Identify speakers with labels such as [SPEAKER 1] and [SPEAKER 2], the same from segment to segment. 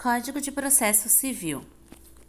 [SPEAKER 1] Código de Processo Civil.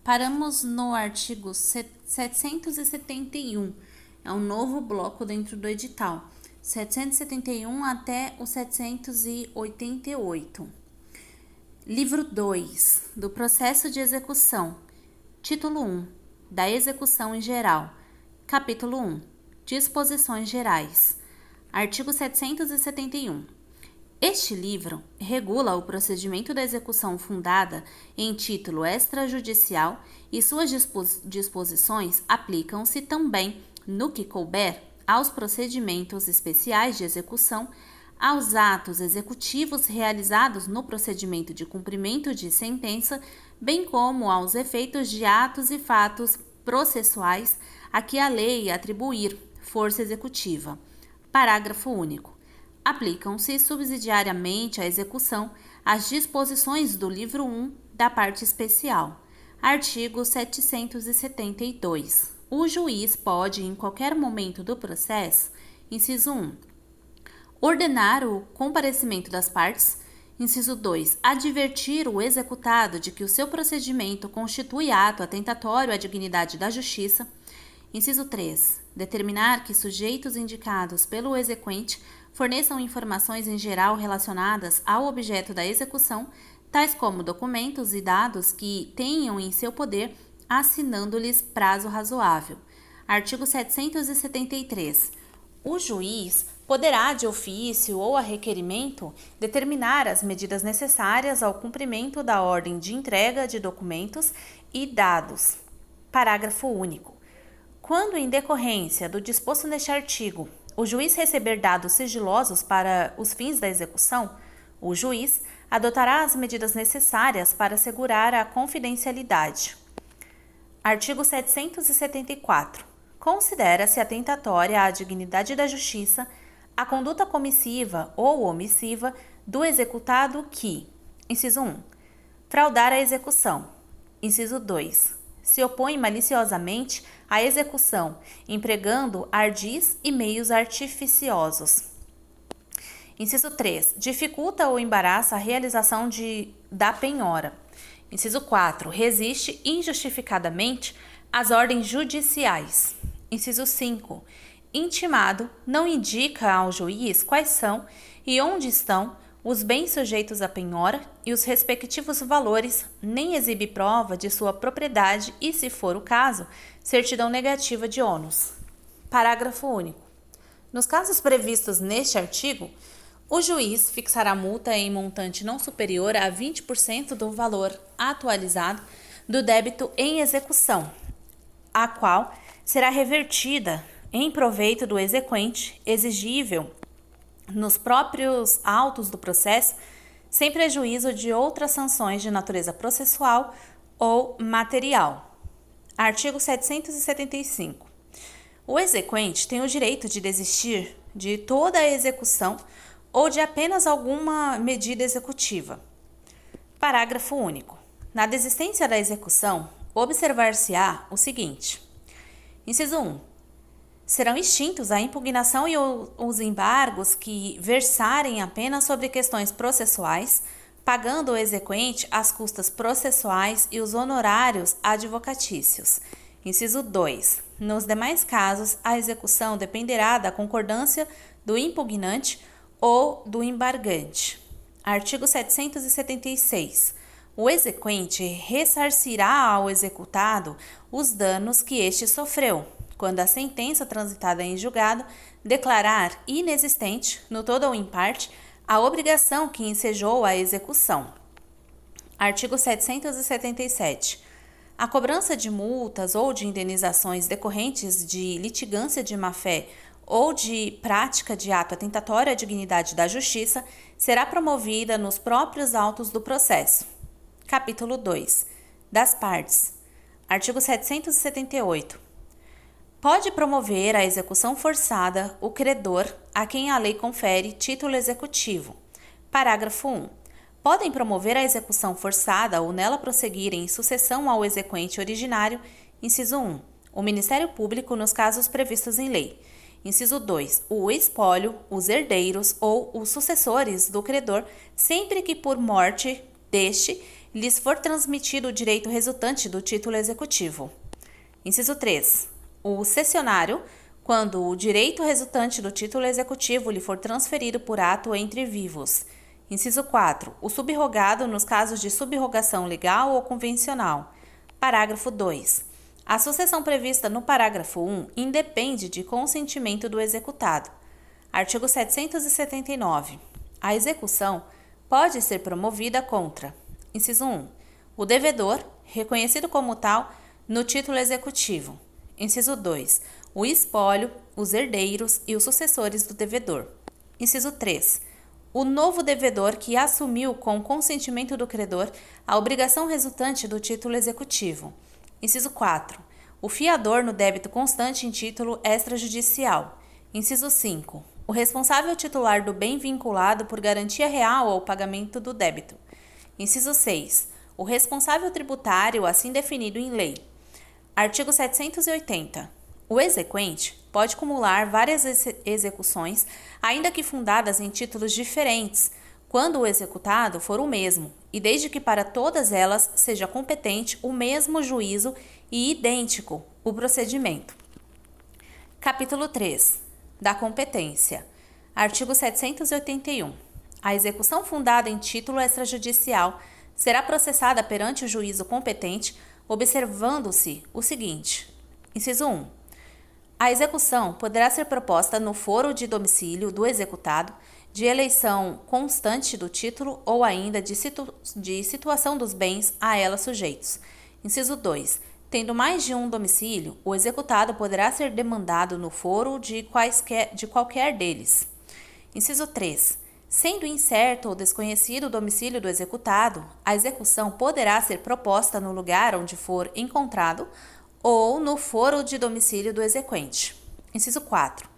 [SPEAKER 1] Paramos no artigo 771. É um novo bloco dentro do edital. 771 até o 788. Livro 2 do Processo de Execução. Título 1 da Execução em Geral. Capítulo 1 Disposições Gerais. Artigo 771. Este livro regula o procedimento da execução fundada em título extrajudicial e suas disposições aplicam-se também, no que couber, aos procedimentos especiais de execução, aos atos executivos realizados no procedimento de cumprimento de sentença, bem como aos efeitos de atos e fatos processuais a que a lei atribuir força executiva. Parágrafo único. Aplicam-se subsidiariamente à execução as disposições do livro 1 da parte especial. Artigo 772. O juiz pode, em qualquer momento do processo, inciso 1, ordenar o comparecimento das partes, inciso 2, advertir o executado de que o seu procedimento constitui ato atentatório à dignidade da justiça, inciso 3, determinar que sujeitos indicados pelo exequente forneçam informações em geral relacionadas ao objeto da execução, tais como documentos e dados que tenham em seu poder, assinando-lhes prazo razoável. Artigo 773. O juiz poderá, de ofício ou a requerimento, determinar as medidas necessárias ao cumprimento da ordem de entrega de documentos e dados. Parágrafo único. Quando, em decorrência do disposto neste artigo, o juiz receber dados sigilosos para os fins da execução, o juiz adotará as medidas necessárias para assegurar a confidencialidade. Artigo 774. Considera-se atentatória à dignidade da justiça a conduta comissiva ou omissiva do executado que, inciso 1, fraudar a execução, inciso 2, se opõe maliciosamente à execução, empregando ardis e meios artificiosos. Inciso 3. Dificulta ou embaraça a realização da penhora. Inciso 4. Resiste injustificadamente às ordens judiciais. Inciso 5. Intimado não indica ao juiz quais são e onde estão os bens sujeitos à penhora e os respectivos valores, nem exibe prova de sua propriedade e, se for o caso, certidão negativa de ônus. Parágrafo único. Nos casos previstos neste artigo, o juiz fixará multa em montante não superior a 20% do valor atualizado do débito em execução, a qual será revertida em proveito do exequente, exigível nos próprios autos do processo, sem prejuízo de outras sanções de natureza processual ou material. Artigo 775. O exequente tem o direito de desistir de toda a execução ou de apenas alguma medida executiva. Parágrafo único. Na desistência da execução, observar-se-á o seguinte. Inciso 1. Serão extintos a impugnação e os embargos que versarem apenas sobre questões processuais, pagando o exequente as custas processuais e os honorários advocatícios. Inciso 2. Nos demais casos, a execução dependerá da concordância do impugnante ou do embargante. Artigo 776. O exequente ressarcirá ao executado os danos que este sofreu, quando a sentença transitada em julgado declarar inexistente, no todo ou em parte, a obrigação que ensejou a execução. Artigo 777. A cobrança de multas ou de indenizações decorrentes de litigância de má-fé ou de prática de ato atentatório à dignidade da justiça será promovida nos próprios autos do processo. Capítulo 2. Das partes. Artigo 778. Pode promover a execução forçada o credor a quem a lei confere título executivo. Parágrafo 1. Podem promover a execução forçada ou nela prosseguirem em sucessão ao exequente originário, inciso 1, o Ministério Público nos casos previstos em lei. Inciso 2. O espólio, os herdeiros ou os sucessores do credor, sempre que por morte deste lhes for transmitido o direito resultante do título executivo. Inciso 3. O cessionário, quando o direito resultante do título executivo lhe for transferido por ato entre vivos. Inciso 4. O subrogado nos casos de subrrogação legal ou convencional. Parágrafo 2. A sucessão prevista no parágrafo 1 independe de consentimento do executado. Artigo 779. A execução pode ser promovida contra: inciso 1. O devedor, reconhecido como tal no título executivo. Inciso 2. O espólio, os herdeiros e os sucessores do devedor. Inciso 3. O novo devedor que assumiu com consentimento do credor a obrigação resultante do título executivo. Inciso 4. O fiador no débito constante em título extrajudicial. Inciso 5. O responsável titular do bem vinculado por garantia real ao pagamento do débito. Inciso 6. O responsável tributário assim definido em lei. Artigo 780. O exequente pode acumular várias execuções, ainda que fundadas em títulos diferentes, quando o executado for o mesmo, e desde que para todas elas seja competente o mesmo juízo e idêntico o procedimento. Capítulo 3. Da competência. Artigo 781. A execução fundada em título extrajudicial será processada perante o juízo competente, observando-se o seguinte: inciso 1. A execução poderá ser proposta no foro de domicílio do executado, de eleição constante do título ou ainda de situação dos bens a ela sujeitos. Inciso 2. Tendo mais de um domicílio, o executado poderá ser demandado no foro de qualquer deles. Inciso 3. Sendo incerto ou desconhecido o domicílio do executado, a execução poderá ser proposta no lugar onde for encontrado ou no foro de domicílio do exequente. Inciso 4.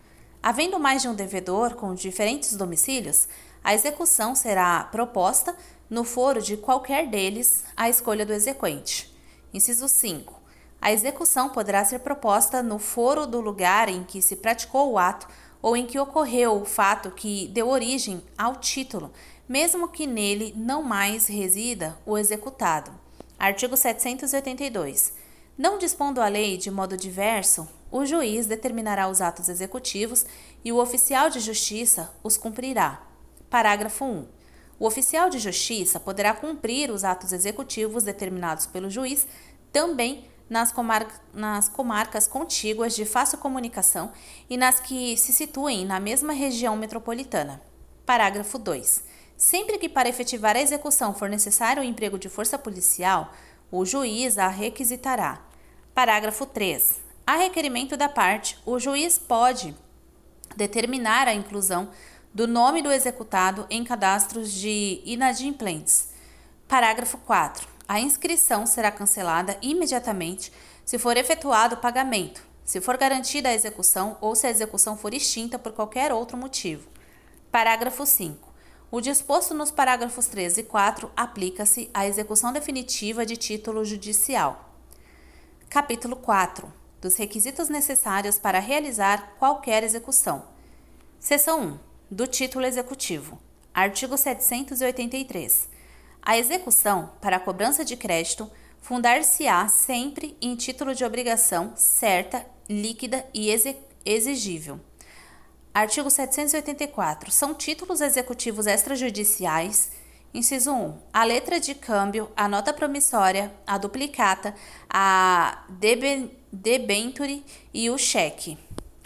[SPEAKER 1] Havendo mais de um devedor com diferentes domicílios, a execução será proposta no foro de qualquer deles à escolha do exequente. Inciso 5. A execução poderá ser proposta no foro do lugar em que se praticou o ato ou em que ocorreu o fato que deu origem ao título, mesmo que nele não mais resida o executado. Artigo 782. Não dispondo a lei de modo diverso, o juiz determinará os atos executivos e o oficial de justiça os cumprirá. Parágrafo 1. O oficial de justiça poderá cumprir os atos executivos determinados pelo juiz também nas comarcas contíguas de fácil comunicação e nas que se situem na mesma região metropolitana. Parágrafo 2. Sempre que para efetivar a execução for necessário o emprego de força policial, o juiz a requisitará. Parágrafo 3. A requerimento da parte, o juiz pode determinar a inclusão do nome do executado em cadastros de inadimplentes. Parágrafo 4. A inscrição será cancelada imediatamente se for efetuado o pagamento, se for garantida a execução ou se a execução for extinta por qualquer outro motivo. Parágrafo 5. O disposto nos parágrafos 3 e 4 aplica-se à execução definitiva de título judicial. Capítulo 4. Dos requisitos necessários para realizar qualquer execução. Seção 1. Do título executivo. Artigo 783. A execução para a cobrança de crédito fundar-se-á sempre em título de obrigação certa, líquida e exigível. Artigo 784. São títulos executivos extrajudiciais: inciso 1. A letra de câmbio, a nota promissória, a duplicata, a debenture e o cheque.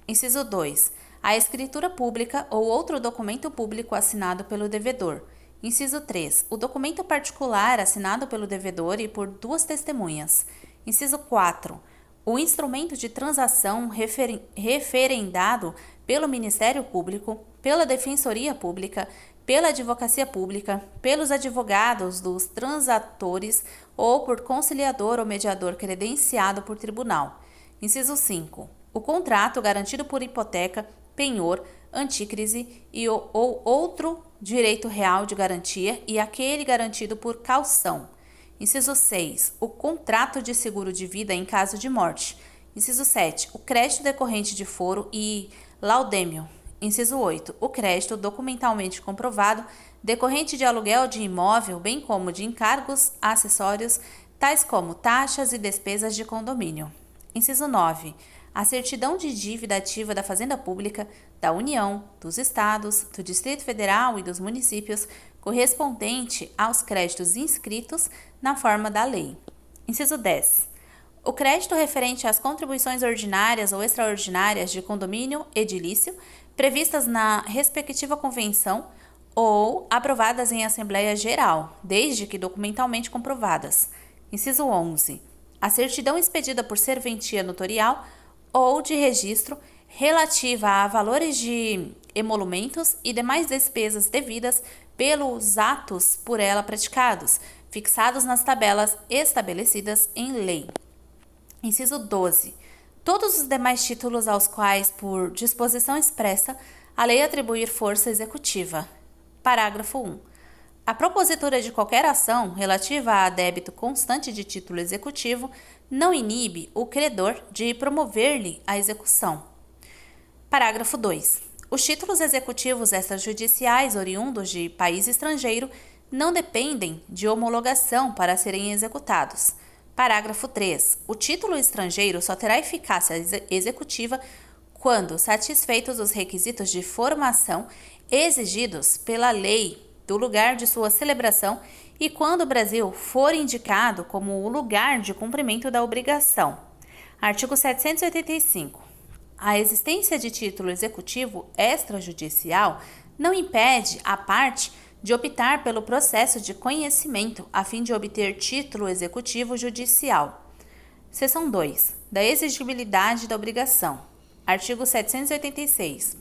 [SPEAKER 1] Inciso 2. A escritura pública ou outro documento público assinado pelo devedor. Inciso 3. O documento particular assinado pelo devedor e por duas testemunhas. Inciso 4. O instrumento de transação referendado pelo Ministério Público, pela Defensoria Pública, pela Advocacia Pública, pelos advogados dos transatores ou por conciliador ou mediador credenciado por tribunal. Inciso 5. O contrato garantido por hipoteca, penhor, antícrise ou outro direito real de garantia e aquele garantido por caução. Inciso 6. O contrato de seguro de vida em caso de morte. Inciso 7. O crédito decorrente de foro e laudêmio. Inciso 8. O crédito documentalmente comprovado decorrente de aluguel de imóvel, bem como de encargos acessórios, tais como taxas e despesas de condomínio. Inciso 9. A certidão de dívida ativa da Fazenda Pública, da União, dos Estados, do Distrito Federal e dos municípios, correspondente aos créditos inscritos na forma da lei. Inciso 10. O crédito referente às contribuições ordinárias ou extraordinárias de condomínio edilício, previstas na respectiva convenção ou aprovadas em Assembleia Geral, desde que documentalmente comprovadas. Inciso 11. A certidão expedida por serventia notarial ou de registro relativa a valores de emolumentos e demais despesas devidas pelos atos por ela praticados, fixados nas tabelas estabelecidas em lei. Inciso 12. Todos os demais títulos aos quais, por disposição expressa, a lei atribuir força executiva. Parágrafo 1. A propositura de qualquer ação relativa a débito constante de título executivo não inibe o credor de promover-lhe a execução. Parágrafo 2. Os títulos executivos extrajudiciais oriundos de país estrangeiro não dependem de homologação para serem executados. Parágrafo 3. O título estrangeiro só terá eficácia executiva quando satisfeitos os requisitos de formação exigidos pela lei do lugar de sua celebração e quando o Brasil for indicado como o lugar de cumprimento da obrigação. Artigo 785. A existência de título executivo extrajudicial não impede a parte de optar pelo processo de conhecimento a fim de obter título executivo judicial. Seção 2. Da exigibilidade da obrigação. Artigo 786.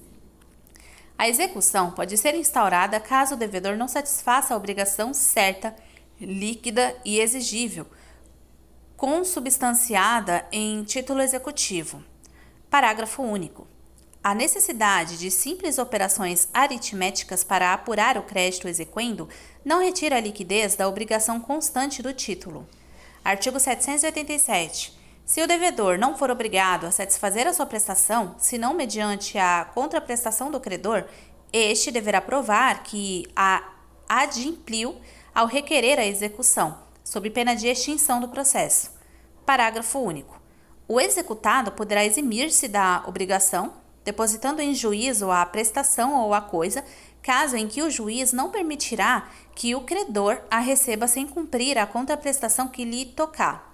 [SPEAKER 1] A execução pode ser instaurada caso o devedor não satisfaça a obrigação certa, líquida e exigível, consubstanciada em título executivo. Parágrafo único. A necessidade de simples operações aritméticas para apurar o crédito exequendo não retira a liquidez da obrigação constante do título. Artigo 787. Se o devedor não for obrigado a satisfazer a sua prestação, senão mediante a contraprestação do credor, este deverá provar que a adimpliu ao requerer a execução, sob pena de extinção do processo. Parágrafo único. O executado poderá eximir-se da obrigação, depositando em juízo a prestação ou a coisa, caso em que o juiz não permitirá que o credor a receba sem cumprir a contraprestação que lhe tocar.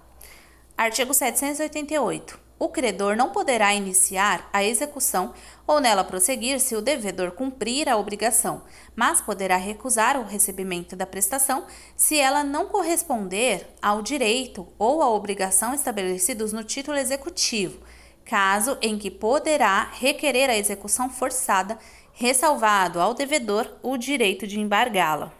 [SPEAKER 1] Artigo 788. O credor não poderá iniciar a execução ou nela prosseguir se o devedor cumprir a obrigação, mas poderá recusar o recebimento da prestação se ela não corresponder ao direito ou à obrigação estabelecidos no título executivo, caso em que poderá requerer a execução forçada, ressalvado ao devedor o direito de embargá-la.